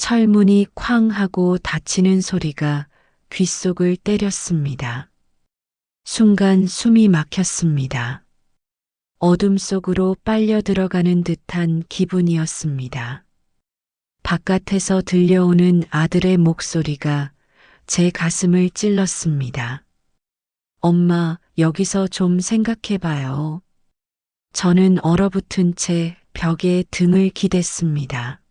철문이 쾅 하고 닫히는 소리가 귓속을 때렸습니다. 순간 숨이 막혔습니다. 어둠 속으로 빨려 들어가는 듯한 기분이었습니다. 바깥에서 들려오는 아들의 목소리가 제 가슴을 찔렀습니다. 엄마, 여기서 좀 생각해봐요. 저는 얼어붙은 채 벽에 등을 기댔습니다.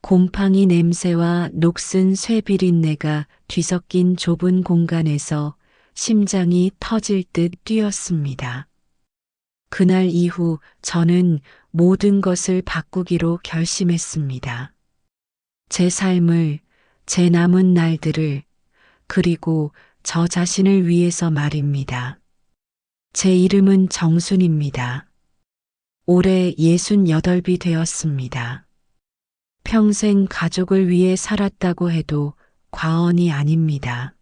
곰팡이 냄새와 녹슨 쇠 비린내가 뒤섞인 좁은 공간에서 심장이 터질 듯 뛰었습니다. 그날 이후 저는 모든 것을 바꾸기로 결심했습니다. 제 삶을, 제 남은 날들을, 그리고 저 자신을 위해서 말입니다. 제 이름은 정순입니다. 올해 68이 되었습니다. 평생 가족을 위해 살았다고 해도 과언이 아닙니다.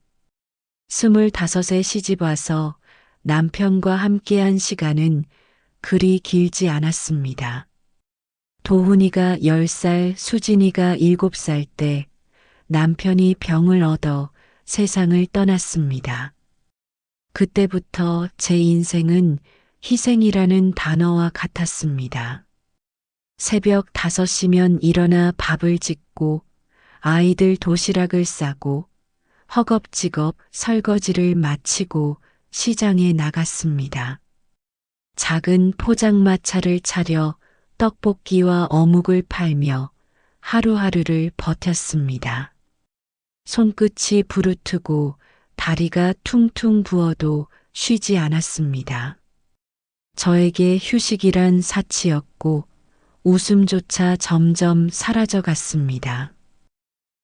25에 시집와서 남편과 함께한 시간은 그리 길지 않았습니다. 도훈이가 10살, 수진이가 7살 때 남편이 병을 얻어 세상을 떠났습니다. 그때부터 제 인생은 희생이라는 단어와 같았습니다. 새벽 5시면 일어나 밥을 짓고 아이들 도시락을 싸고 허겁지겁 설거지를 마치고 시장에 나갔습니다. 작은 포장마차를 차려 떡볶이와 어묵을 팔며 하루하루를 버텼습니다. 손끝이 부르트고 다리가 퉁퉁 부어도 쉬지 않았습니다. 저에게 휴식이란 사치였고 웃음조차 점점 사라져 갔습니다.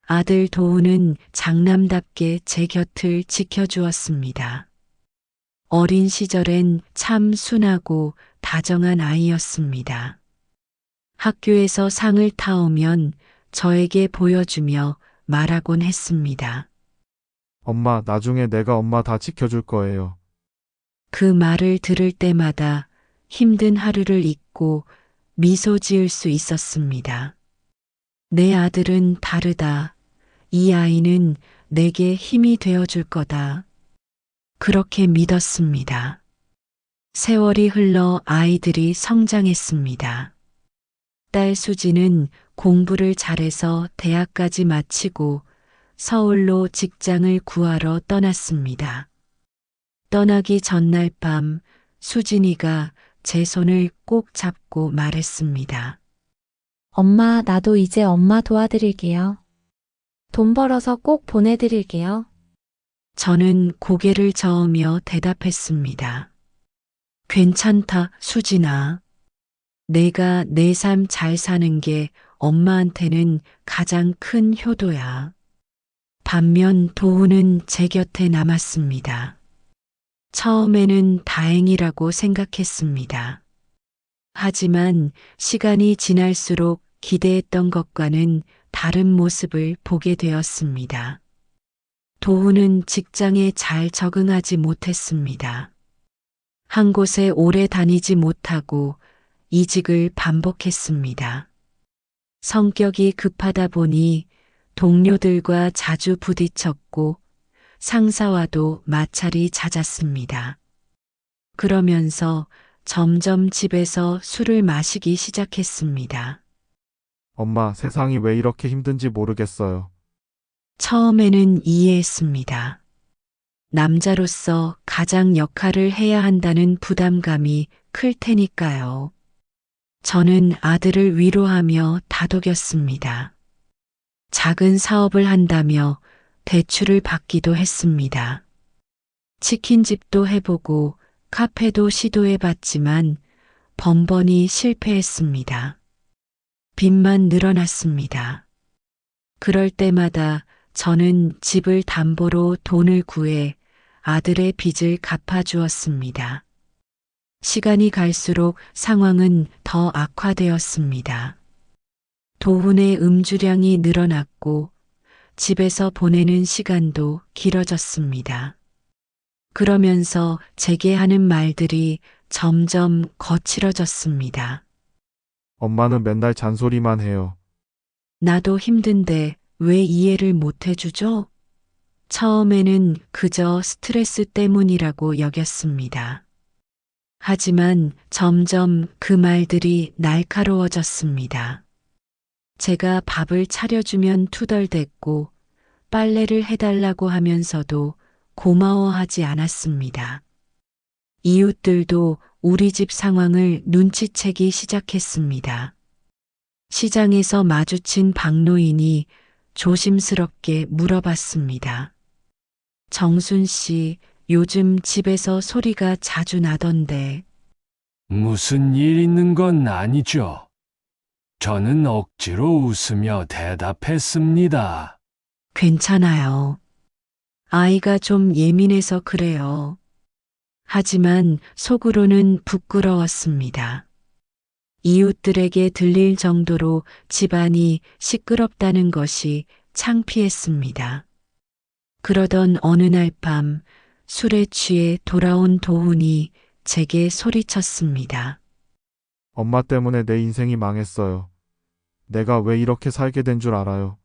아들 도훈은 장남답게 제 곁을 지켜주었습니다. 어린 시절엔 참 순하고 다정한 아이였습니다. 학교에서 상을 타오면 저에게 보여주며 말하곤 했습니다. 엄마, 나중에 내가 엄마 다 지켜줄 거예요. 그 말을 들을 때마다 힘든 하루를 잊고 미소 지을 수 있었습니다. 내 아들은 다르다. 이 아이는 내게 힘이 되어줄 거다. 그렇게 믿었습니다. 세월이 흘러 아이들이 성장했습니다. 딸 수지는 공부를 잘해서 대학까지 마치고 서울로 직장을 구하러 떠났습니다. 떠나기 전날 밤 수진이가 제 손을 꼭 잡고 말했습니다. 엄마, 나도 이제 엄마 도와드릴게요. 돈 벌어서 꼭 보내드릴게요. 저는 고개를 저으며 대답했습니다. 괜찮다, 수진아. 내가 내 삶 잘 사는 게 엄마한테는 가장 큰 효도야. 반면 도훈은 제 곁에 남았습니다. 처음에는 다행이라고 생각했습니다. 하지만 시간이 지날수록 기대했던 것과는 다른 모습을 보게 되었습니다. 도훈은 직장에 잘 적응하지 못했습니다. 한 곳에 오래 다니지 못하고 이직을 반복했습니다. 성격이 급하다 보니 동료들과 자주 부딪혔고 상사와도 마찰이 잦았습니다. 그러면서 점점 집에서 술을 마시기 시작했습니다. 엄마, 세상이 왜 이렇게 힘든지 모르겠어요. 처음에는 이해했습니다. 남자로서 가장 역할을 해야 한다는 부담감이 클 테니까요. 저는 아들을 위로하며 다독였습니다. 작은 사업을 한다며 대출을 받기도 했습니다. 치킨집도 해보고 카페도 시도해봤지만 번번이 실패했습니다. 빚만 늘어났습니다. 그럴 때마다 저는 집을 담보로 돈을 구해 아들의 빚을 갚아주었습니다. 시간이 갈수록 상황은 더 악화되었습니다. 도훈의 음주량이 늘어났고 집에서 보내는 시간도 길어졌습니다. 그러면서 제게 하는 말들이 점점 거칠어졌습니다. 엄마는 맨날 잔소리만 해요. 나도 힘든데 왜 이해를 못 해주죠? 처음에는 그저 스트레스 때문이라고 여겼습니다. 하지만 점점 그 말들이 날카로워졌습니다. 제가 밥을 차려주면 투덜댔고 빨래를 해달라고 하면서도 고마워하지 않았습니다. 이웃들도 우리 집 상황을 눈치채기 시작했습니다. 시장에서 마주친 박노인이 조심스럽게 물어봤습니다. 정순 씨, 요즘 집에서 소리가 자주 나던데. 무슨 일 있는 건 아니죠. 저는 억지로 웃으며 대답했습니다. 괜찮아요. 아이가 좀 예민해서 그래요. 하지만 속으로는 부끄러웠습니다. 이웃들에게 들릴 정도로 집안이 시끄럽다는 것이 창피했습니다. 그러던 어느 날 밤 술에 취해 돌아온 도훈이 제게 소리쳤습니다. 엄마 때문에 내 인생이 망했어요. 내가 왜 이렇게 살게 된 줄 알아요?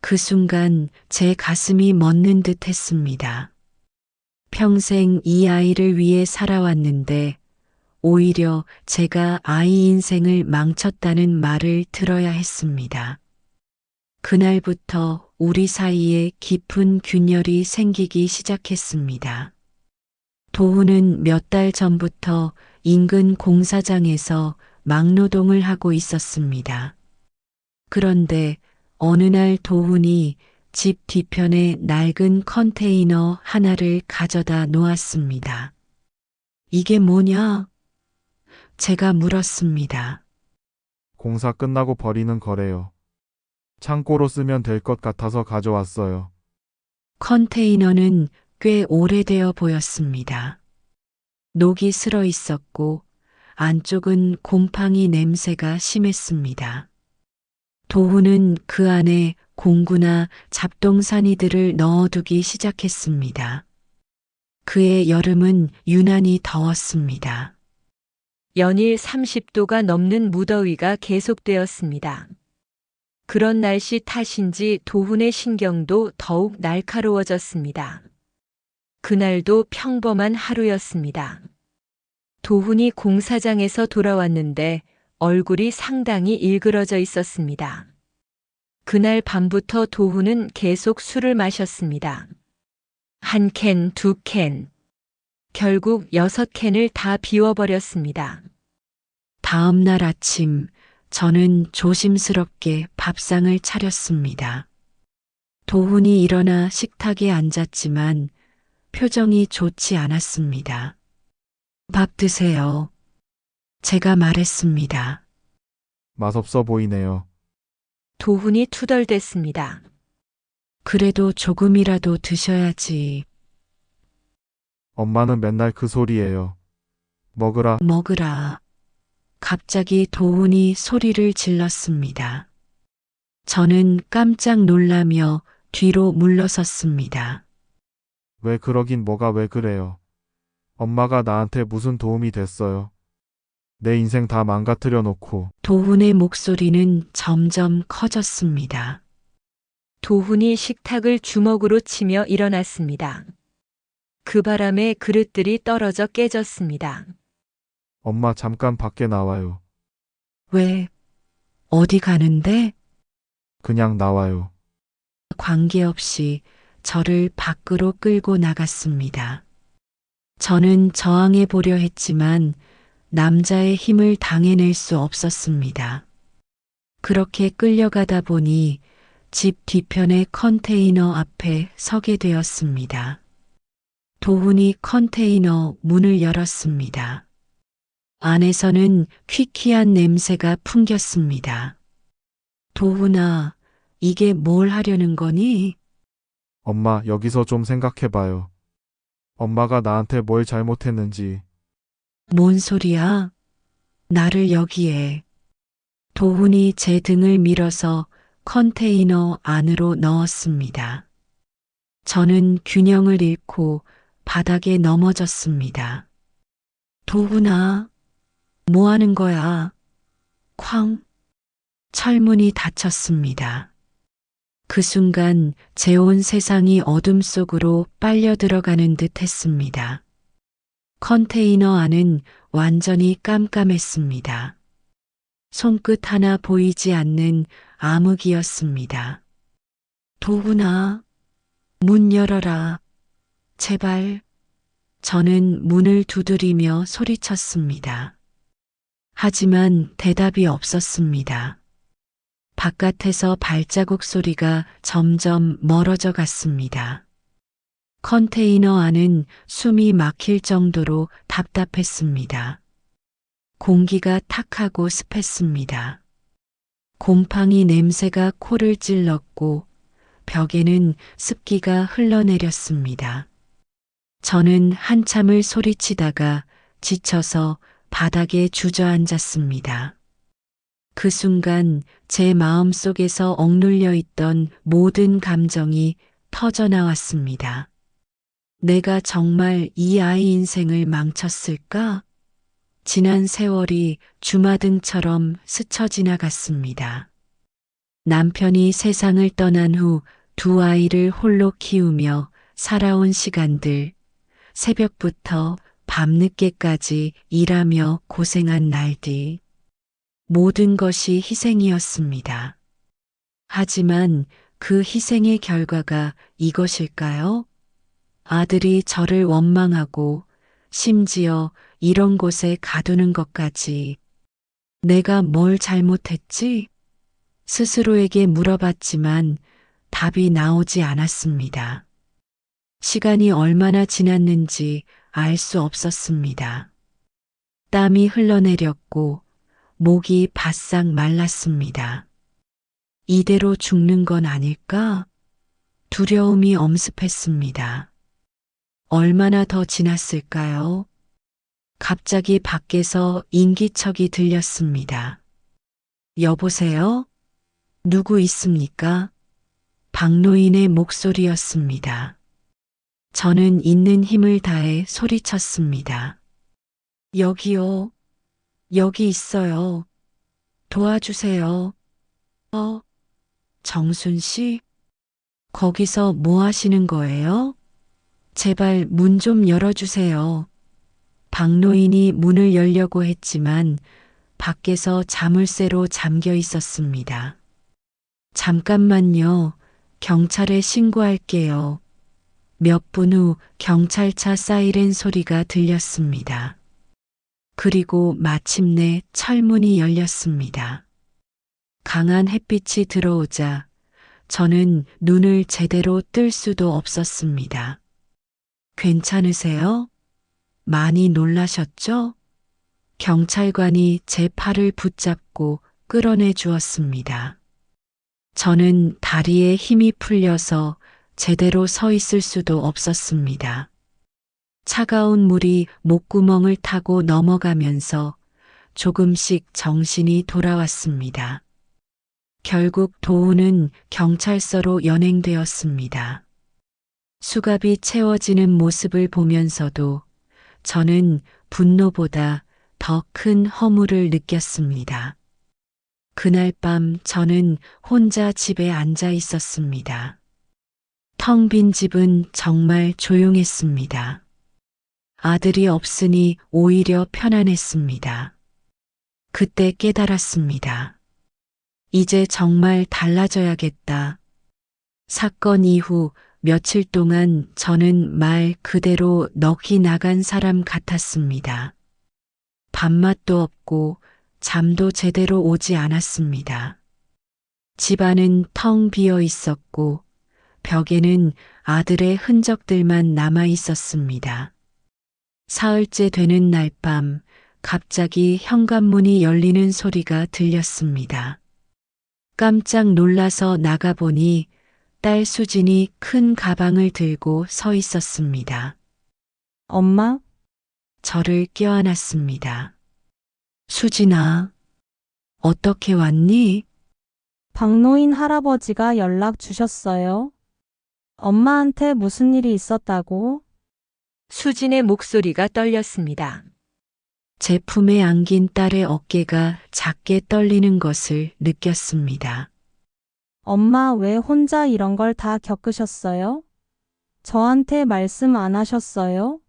그 순간 제 가슴이 멎는 듯 했습니다. 평생 이 아이를 위해 살아왔는데 오히려 제가 아이 인생을 망쳤다는 말을 들어야 했습니다. 그날부터 우리 사이에 깊은 균열이 생기기 시작했습니다. 도훈은 몇 달 전부터 인근 공사장에서 막노동을 하고 있었습니다. 그런데 어느 날 도훈이 집 뒤편에 낡은 컨테이너 하나를 가져다 놓았습니다. 이게 뭐냐? 제가 물었습니다. 공사 끝나고 버리는 거래요. 창고로 쓰면 될 것 같아서 가져왔어요. 컨테이너는 꽤 오래되어 보였습니다. 녹이 슬어 있었고 안쪽은 곰팡이 냄새가 심했습니다. 도훈은 그 안에 공구나 잡동사니들을 넣어두기 시작했습니다. 그의 여름은 유난히 더웠습니다. 연일 30도가 넘는 무더위가 계속되었습니다. 그런 날씨 탓인지 도훈의 신경도 더욱 날카로워졌습니다. 그날도 평범한 하루였습니다. 도훈이 공사장에서 돌아왔는데 얼굴이 상당히 일그러져 있었습니다. 그날 밤부터 도훈은 계속 술을 마셨습니다. 1캔, 2캔, 결국 6캔을 다 비워버렸습니다. 다음 날 아침 저는 조심스럽게 밥상을 차렸습니다. 도훈이 일어나 식탁에 앉았지만 표정이 좋지 않았습니다. 밥 드세요. 제가 말했습니다. 맛없어 보이네요. 도훈이 투덜댔습니다. 그래도 조금이라도 드셔야지. 엄마는 맨날 그 소리예요. 먹으라. 먹으라. 갑자기 도훈이 소리를 질렀습니다. 저는 깜짝 놀라며 뒤로 물러섰습니다. 왜 그러긴 뭐가 왜 그래요. 엄마가 나한테 무슨 도움이 됐어요. 내 인생 다 망가뜨려 놓고. 도훈의 목소리는 점점 커졌습니다. 도훈이 식탁을 주먹으로 치며 일어났습니다. 그 바람에 그릇들이 떨어져 깨졌습니다. 엄마 잠깐 밖에 나와요. 왜? 어디 가는데? 그냥 나와요. 관계없이 저를 밖으로 끌고 나갔습니다. 저는 저항해 보려 했지만 남자의 힘을 당해낼 수 없었습니다. 그렇게 끌려가다 보니 집 뒤편의 컨테이너 앞에 서게 되었습니다. 도훈이 컨테이너 문을 열었습니다. 안에서는 퀴퀴한 냄새가 풍겼습니다. 도훈아, 이게 뭘 하려는 거니? 엄마, 여기서 좀 생각해봐요. 엄마가 나한테 뭘 잘못했는지. 뭔 소리야? 나를 여기에. 도훈이 제 등을 밀어서 컨테이너 안으로 넣었습니다. 저는 균형을 잃고 바닥에 넘어졌습니다. 도훈아, 뭐 하는 거야? 쾅. 철문이 닫혔습니다. 그 순간 제 온 세상이 어둠 속으로 빨려 들어가는 듯 했습니다. 컨테이너 안은 완전히 깜깜했습니다. 손끝 하나 보이지 않는 암흑이었습니다. 도훈아, 문 열어라. 제발. 저는 문을 두드리며 소리쳤습니다. 하지만 대답이 없었습니다. 바깥에서 발자국 소리가 점점 멀어져 갔습니다. 컨테이너 안은 숨이 막힐 정도로 답답했습니다. 공기가 탁하고 습했습니다. 곰팡이 냄새가 코를 찔렀고 벽에는 습기가 흘러내렸습니다. 저는 한참을 소리치다가 지쳐서 바닥에 주저앉았습니다. 그 순간 제 마음 속에서 억눌려 있던 모든 감정이 터져나왔습니다. 내가 정말 이 아이 인생을 망쳤을까? 지난 세월이 주마등처럼 스쳐 지나갔습니다. 남편이 세상을 떠난 후 두 아이를 홀로 키우며 살아온 시간들, 새벽부터 밤늦게까지 일하며 고생한 날들, 모든 것이 희생이었습니다. 하지만 그 희생의 결과가 이것일까요? 아들이 저를 원망하고 심지어 이런 곳에 가두는 것까지. 내가 뭘 잘못했지? 스스로에게 물어봤지만 답이 나오지 않았습니다. 시간이 얼마나 지났는지 알 수 없었습니다. 땀이 흘러내렸고 목이 바싹 말랐습니다. 이대로 죽는 건 아닐까? 두려움이 엄습했습니다. 얼마나 더 지났을까요? 갑자기 밖에서 인기척이 들렸습니다. 여보세요? 누구 있습니까? 박노인의 목소리였습니다. 저는 있는 힘을 다해 소리쳤습니다. 여기요. 여기 있어요. 도와주세요. 정순 씨? 거기서 뭐 하시는 거예요? 제발 문 좀 열어주세요. 박노인이 문을 열려고 했지만 밖에서 자물쇠로 잠겨 있었습니다. 잠깐만요. 경찰에 신고할게요. 몇 분 후 경찰차 사이렌 소리가 들렸습니다. 그리고 마침내 철문이 열렸습니다. 강한 햇빛이 들어오자 저는 눈을 제대로 뜰 수도 없었습니다. 괜찮으세요? 많이 놀라셨죠? 경찰관이 제 팔을 붙잡고 끌어내 주었습니다. 저는 다리에 힘이 풀려서 제대로 서 있을 수도 없었습니다. 차가운 물이 목구멍을 타고 넘어가면서 조금씩 정신이 돌아왔습니다. 결국 도우는 경찰서로 연행되었습니다. 수갑이 채워지는 모습을 보면서도 저는 분노보다 더 큰 허물을 느꼈습니다. 그날 밤 저는 혼자 집에 앉아 있었습니다. 텅 빈 집은 정말 조용했습니다. 아들이 없으니 오히려 편안했습니다. 그때 깨달았습니다. 이제 정말 달라져야겠다. 사건 이후 며칠 동안 저는 말 그대로 넋이 나간 사람 같았습니다. 밥맛도 없고 잠도 제대로 오지 않았습니다. 집안은 텅 비어 있었고 벽에는 아들의 흔적들만 남아 있었습니다. 사흘째 되는 날 밤 갑자기 현관문이 열리는 소리가 들렸습니다. 깜짝 놀라서 나가보니 딸 수진이 큰 가방을 들고 서 있었습니다. 엄마? 저를 껴안았습니다. 수진아, 어떻게 왔니? 박노인 할아버지가 연락 주셨어요. 엄마한테 무슨 일이 있었다고? 수진의 목소리가 떨렸습니다. 제 품에 안긴 딸의 어깨가 작게 떨리는 것을 느꼈습니다. 엄마 왜 혼자 이런 걸 다 겪으셨어요? 저한테 말씀 안 하셨어요?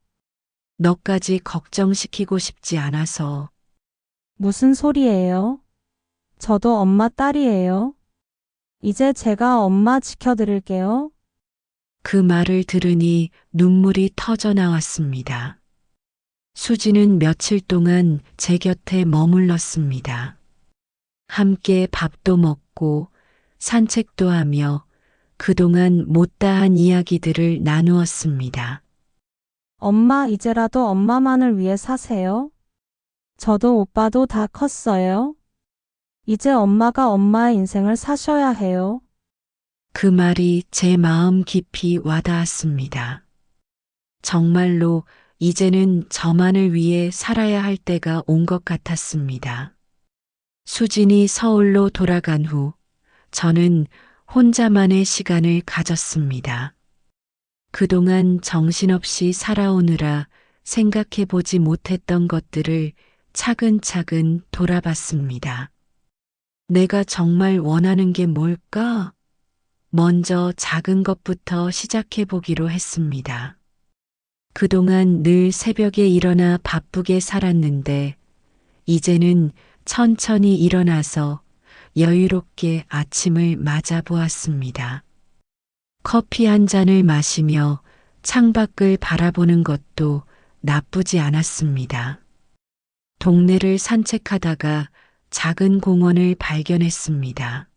너까지 걱정시키고 싶지 않아서. 무슨 소리예요? 저도 엄마 딸이에요. 이제 제가 엄마 지켜드릴게요. 그 말을 들으니 눈물이 터져 나왔습니다. 수지는 며칠 동안 제 곁에 머물렀습니다. 함께 밥도 먹고 산책도 하며 그동안 못다한 이야기들을 나누었습니다. 엄마 이제라도 엄마만을 위해 사세요. 저도 오빠도 다 컸어요. 이제 엄마가 엄마의 인생을 사셔야 해요. 그 말이 제 마음 깊이 와닿았습니다. 정말로 이제는 저만을 위해 살아야 할 때가 온 것 같았습니다. 수진이 서울로 돌아간 후 저는 혼자만의 시간을 가졌습니다. 그동안 정신없이 살아오느라 생각해 보지 못했던 것들을 차근차근 돌아봤습니다. 내가 정말 원하는 게 뭘까? 먼저 작은 것부터 시작해 보기로 했습니다. 그동안 늘 새벽에 일어나 바쁘게 살았는데 이제는 천천히 일어나서 여유롭게 아침을 맞아 보았습니다. 커피 한 잔을 마시며 창밖을 바라보는 것도 나쁘지 않았습니다. 동네를 산책하다가 작은 공원을 발견했습니다.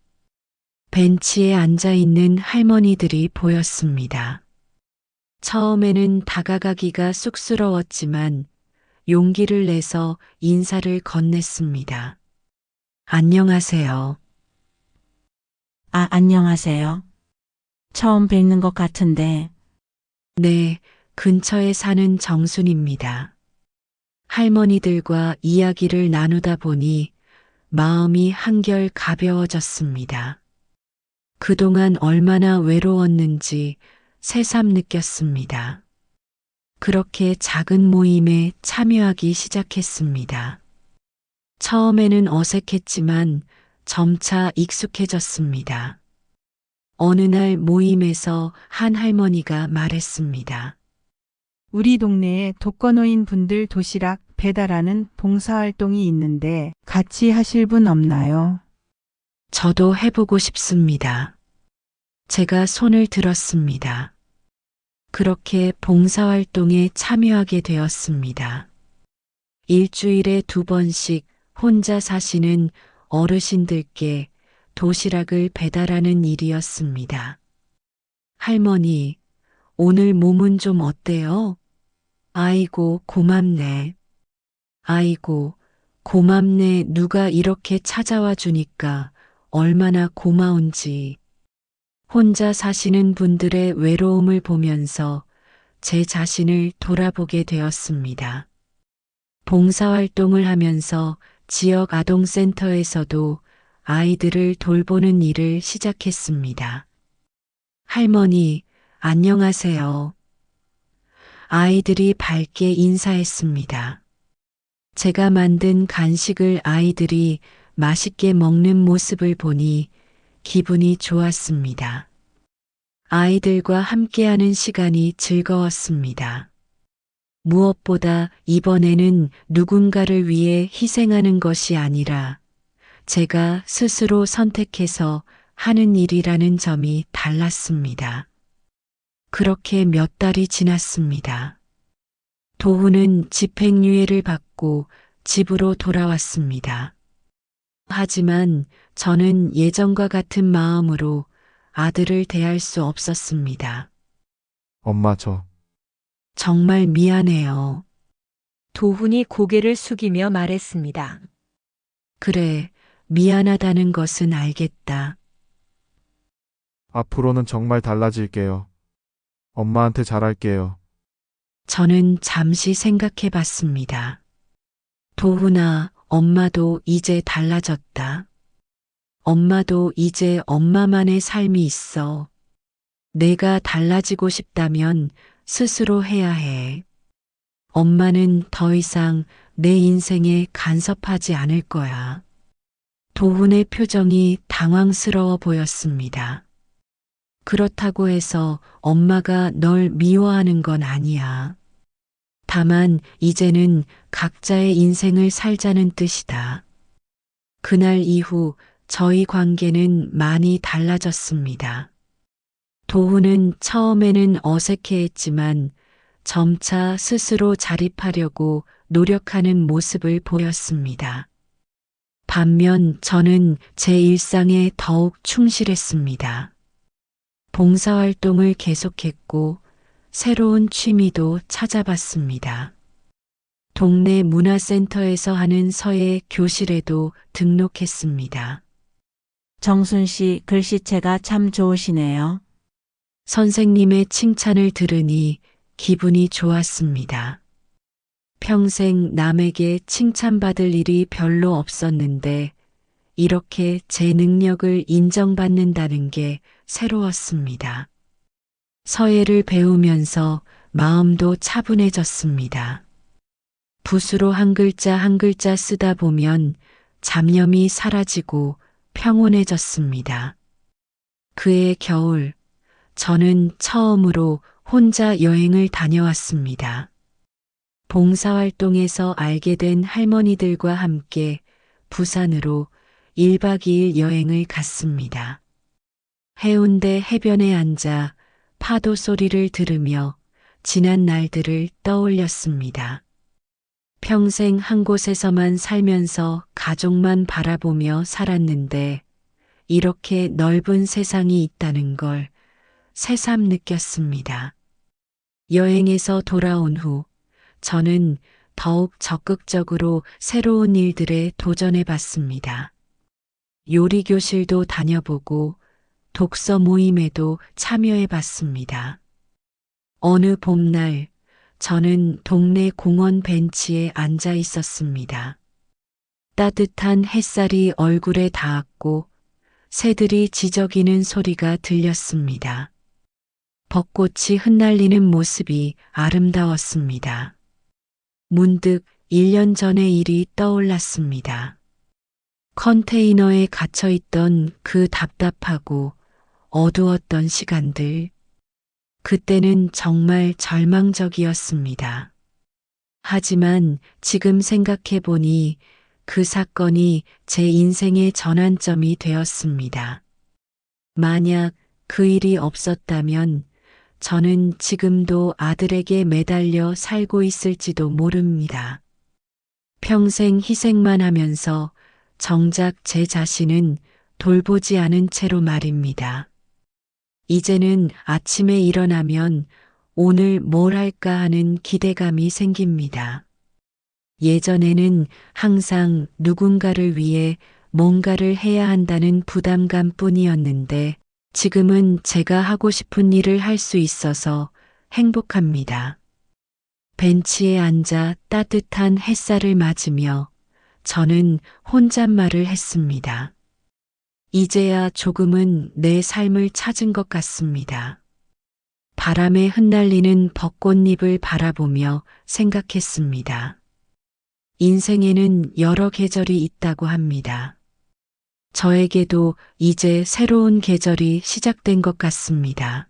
벤치에 앉아 있는 할머니들이 보였습니다. 처음에는 다가가기가 쑥스러웠지만 용기를 내서 인사를 건넸습니다. 안녕하세요. 안녕하세요. 처음 뵙는 것 같은데, 네, 근처에 사는 정순입니다. 할머니들과 이야기를 나누다 보니 마음이 한결 가벼워졌습니다. 그동안 얼마나 외로웠는지 새삼 느꼈습니다. 그렇게 작은 모임에 참여하기 시작했습니다. 처음에는 어색했지만 점차 익숙해졌습니다. 어느 날 모임에서 한 할머니가 말했습니다. 우리 동네에 독거노인 분들 도시락 배달하는 봉사활동이 있는데 같이 하실 분 없나요? 저도 해보고 싶습니다. 제가 손을 들었습니다. 그렇게 봉사활동에 참여하게 되었습니다. 일주일에 2번씩 혼자 사시는 어르신들께 도시락을 배달하는 일이었습니다. 할머니, 오늘 몸은 좀 어때요? 아이고, 고맙네. 아이고, 고맙네. 누가 이렇게 찾아와 주니까 얼마나 고마운지. 혼자 사시는 분들의 외로움을 보면서 제 자신을 돌아보게 되었습니다. 봉사활동을 하면서 지역 아동센터에서도 아이들을 돌보는 일을 시작했습니다. 할머니, 안녕하세요. 아이들이 밝게 인사했습니다. 제가 만든 간식을 아이들이 맛있게 먹는 모습을 보니 기분이 좋았습니다. 아이들과 함께하는 시간이 즐거웠습니다. 무엇보다 이번에는 누군가를 위해 희생하는 것이 아니라 제가 스스로 선택해서 하는 일이라는 점이 달랐습니다. 그렇게 몇 달이 지났습니다. 도훈은 집행유예를 받고 집으로 돌아왔습니다. 하지만 저는 예전과 같은 마음으로 아들을 대할 수 없었습니다. 엄마, 정말 미안해요. 도훈이 고개를 숙이며 말했습니다. 그래, 미안하다는 것은 알겠다. 앞으로는 정말 달라질게요. 엄마한테 잘할게요. 저는 잠시 생각해 봤습니다. 도훈아, 엄마도 이제 달라졌다. 엄마도 이제 엄마만의 삶이 있어. 내가 달라지고 싶다면 스스로 해야 해. 엄마는 더 이상 내 인생에 간섭하지 않을 거야. 도훈의 표정이 당황스러워 보였습니다. 그렇다고 해서 엄마가 널 미워하는 건 아니야. 다만 이제는 각자의 인생을 살자는 뜻이다. 그날 이후 저희 관계는 많이 달라졌습니다. 도훈은 처음에는 어색해했지만 점차 스스로 자립하려고 노력하는 모습을 보였습니다. 반면 저는 제 일상에 더욱 충실했습니다. 봉사활동을 계속했고 새로운 취미도 찾아봤습니다. 동네 문화센터에서 하는 서예 교실에도 등록했습니다. 정순 씨 글씨체가 참 좋으시네요. 선생님의 칭찬을 들으니 기분이 좋았습니다. 평생 남에게 칭찬받을 일이 별로 없었는데 이렇게 제 능력을 인정받는다는 게 새로웠습니다. 서예를 배우면서 마음도 차분해졌습니다. 붓으로 한 글자 한 글자 쓰다 보면 잡념이 사라지고 평온해졌습니다. 그해 겨울, 저는 처음으로 혼자 여행을 다녀왔습니다. 봉사활동에서 알게 된 할머니들과 함께 부산으로 1박 2일 여행을 갔습니다. 해운대 해변에 앉아 파도 소리를 들으며 지난 날들을 떠올렸습니다. 평생 한 곳에서만 살면서 가족만 바라보며 살았는데 이렇게 넓은 세상이 있다는 걸 새삼 느꼈습니다. 여행에서 돌아온 후 저는 더욱 적극적으로 새로운 일들에 도전해 봤습니다. 요리 교실도 다녀보고 독서 모임에도 참여해 봤습니다. 어느 봄날 저는 동네 공원 벤치에 앉아 있었습니다. 따뜻한 햇살이 얼굴에 닿았고 새들이 지저귀는 소리가 들렸습니다. 벚꽃이 흩날리는 모습이 아름다웠습니다. 문득 1년 전의 일이 떠올랐습니다. 컨테이너에 갇혀있던 그 답답하고 어두웠던 시간들. 그때는 정말 절망적이었습니다. 하지만 지금 생각해보니 그 사건이 제 인생의 전환점이 되었습니다. 만약 그 일이 없었다면 저는 지금도 아들에게 매달려 살고 있을지도 모릅니다. 평생 희생만 하면서 정작 제 자신은 돌보지 않은 채로 말입니다. 이제는 아침에 일어나면 오늘 뭘 할까 하는 기대감이 생깁니다. 예전에는 항상 누군가를 위해 뭔가를 해야 한다는 부담감 뿐이었는데 지금은 제가 하고 싶은 일을 할 수 있어서 행복합니다. 벤치에 앉아 따뜻한 햇살을 맞으며 저는 혼잣말을 했습니다. 이제야 조금은 내 삶을 찾은 것 같습니다. 바람에 흩날리는 벚꽃잎을 바라보며 생각했습니다. 인생에는 여러 계절이 있다고 합니다. 저에게도 이제 새로운 계절이 시작된 것 같습니다.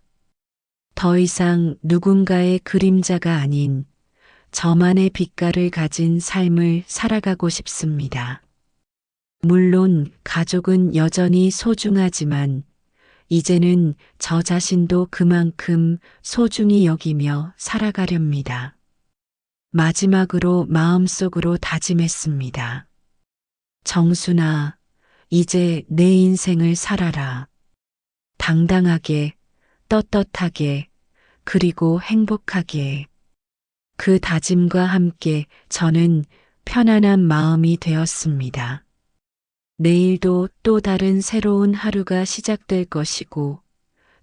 더 이상 누군가의 그림자가 아닌 저만의 빛깔을 가진 삶을 살아가고 싶습니다. 물론 가족은 여전히 소중하지만 이제는 저 자신도 그만큼 소중히 여기며 살아가렵니다. 마지막으로 마음속으로 다짐했습니다. 정순아, 이제 내 인생을 살아라. 당당하게, 떳떳하게, 그리고 행복하게. 그 다짐과 함께 저는 편안한 마음이 되었습니다. 내일도 또 다른 새로운 하루가 시작될 것이고,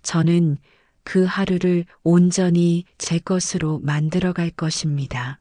저는 그 하루를 온전히 제 것으로 만들어갈 것입니다.